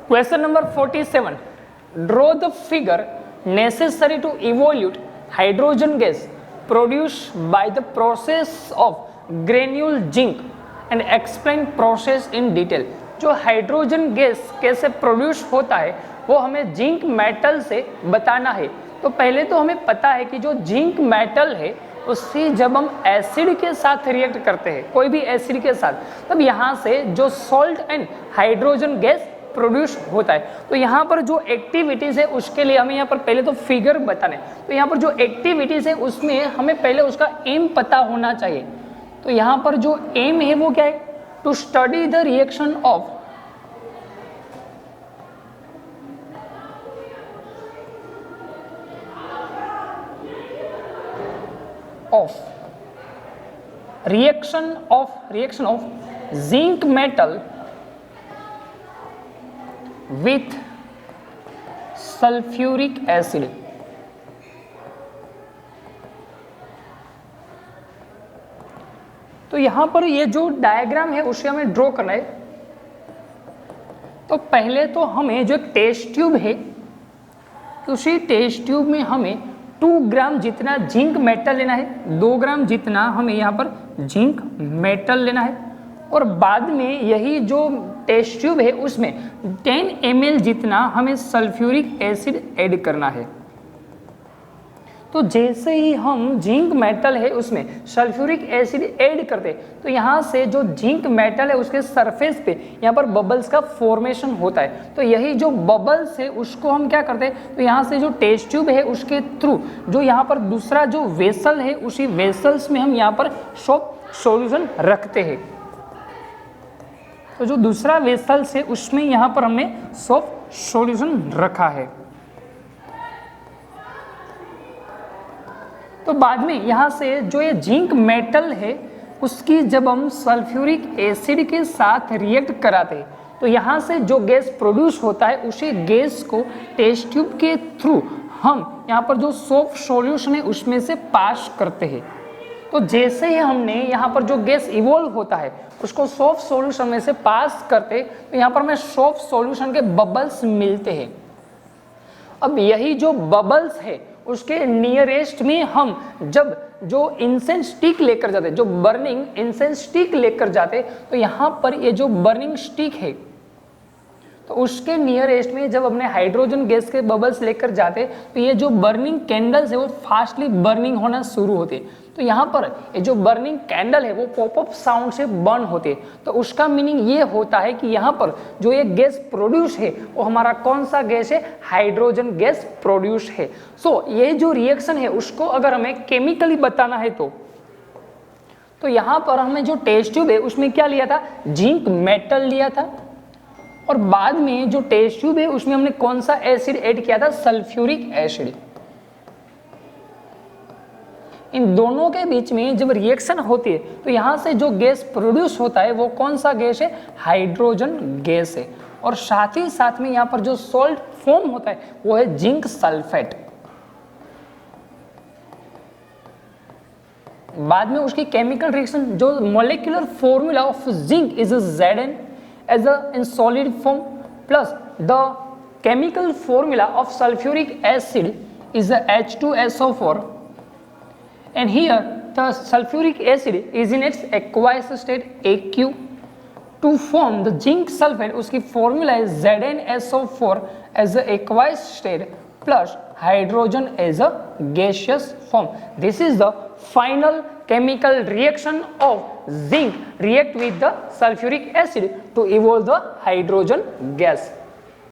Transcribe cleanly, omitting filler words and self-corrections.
Question number 47. Draw the figure necessary to evolute hydrogen gas produced by the process of granule zinc and explain process in detail. जो hydrogen gas कैसे produce होता है वो हमें zinc metal से बताना है। तो पहले तो हमें पता है कि जो जिंक मेटल है उससे जब हम एसिड के साथ रिएक्ट करते हैं, कोई भी एसिड के साथ, तब यहाँ से जो salt and hydrogen gas produce होता है। तो यहाँ पर जो एक्टिविटीज़ है उसके लिए हमें यहाँ पर पहले तो फिगर बताने। तो यहाँ पर जो एक्टिविटीज़ है उसमें हमें पहले उसका एम पता होना चाहिए। तो यहाँ पर जो एम है वो क्या है? To study the reaction of reaction of zinc metal with sulfuric acid। तो यहां पर ये जो डायग्राम है उसे हमें ड्रॉ करना है। तो पहले तो हमें जो एक टेस्ट ट्यूब है, उसी टेस्ट ट्यूब में हमें 2 ग्राम जितना जिंक मेटल लेना है, 2 ग्राम जितना हमें यहाँ पर जिंक मेटल लेना है, और बाद में यही जो टेस्ट ट्यूब है उसमें 10 ml जितना हमें सल्फ्यूरिक एसिड ऐड करना है। तो जैसे ही हम जिंक मेटल है उसमें सल्फ्यूरिक एसिड ऐड करते तो यहाँ से जो जिंक मेटल है उसके सरफेस पे यहाँ पर बबल्स का फॉर्मेशन होता है। तो यही जो बबल्स है उसको हम क्या करते हैं, तो यहाँ से जो टेस्ट ट्यूब है उसके थ्रू जो यहाँ पर दूसरा जो वेसल है उसी वेसल्स में हम यहाँ पर सॉफ्ट सॉल्यूशन रखते हैं। तो जो दूसरा वेसल्स है उसमें यहाँ पर हमने सॉफ्ट सॉल्यूशन रखा है। तो बाद में यहाँ से जो ये जिंक मेटल है उसकी जब हम सल्फ्यूरिक एसिड के साथ रिएक्ट कराते तो यहाँ से जो गैस प्रोड्यूस होता है उसी गैस को टेस्ट ट्यूब के थ्रू हम यहाँ पर जो सॉफ्ट सॉल्यूशन है उसमें से पास करते हैं। तो जैसे ही हमने यहाँ पर जो गैस इवॉल्व होता है उसको सॉफ्ट सॉल्यूशन में से पास करते तो यहाँ पर हमें सॉफ्ट सॉल्यूशन के बबल्स मिलते हैं। अब यही जो बबल्स है उसके नियरेस्ट में हम जब जो इंसेंस स्टिक लेकर जाते, जो बर्निंग इंसेंस स्टिक लेकर जाते, तो यहाँ पर ये जो बर्निंग स्टिक है तो उसके नियरेस्ट में जब अपने हाइड्रोजन गैस के बबल्स लेकर जाते तो ये जो बर्निंग कैंडल्स है वो फास्टली बर्निंग होना शुरू होते। तो यहाँ पर ये जो बर्निंग कैंडल है वो पॉपअप साउंड से बर्न होते। तो उसका मीनिंग ये होता है कि यहाँ पर जो ये गैस प्रोड्यूस है वो हमारा कौन सा गैस है? हाइड्रोजन गैस प्रोड्यूस है। सो ये जो रिएक्शन है उसको अगर हमें केमिकली बताना है तो यहाँ पर हमने जो टेस्ट ट्यूब है उसमें क्या लिया था? जिंक मेटल लिया था, और बाद में जो टेस्ट ट्यूब है उसमें हमने कौन सा एसिड ऐड किया था? Sulphuric acid. इन दोनों के बीच में जब रिएक्शन होती है तो यहाँ से जो गैस प्रोड्यूस होता है वो कौन सा गैस है? हाइड्रोजन गैस है। और साथ ही साथ में यहाँ पर जो सॉल्ट फॉर्म होता है वो है जिंक सल्फेट। बाद में उसकी केमिकल रिएक्शन, जो molecular formula of zinc is Zn as a in solid form plus the chemical formula of sulfuric acid is the H2SO4, and here the sulfuric acid is in its aqueous state AQ. To form the zinc sulfate उसकी formula is ZnSO4 as the aqueous state plus hydrogen as a gaseous form. This is the final chemical reaction of zinc react with the sulfuric acid to evolve the hydrogen gas.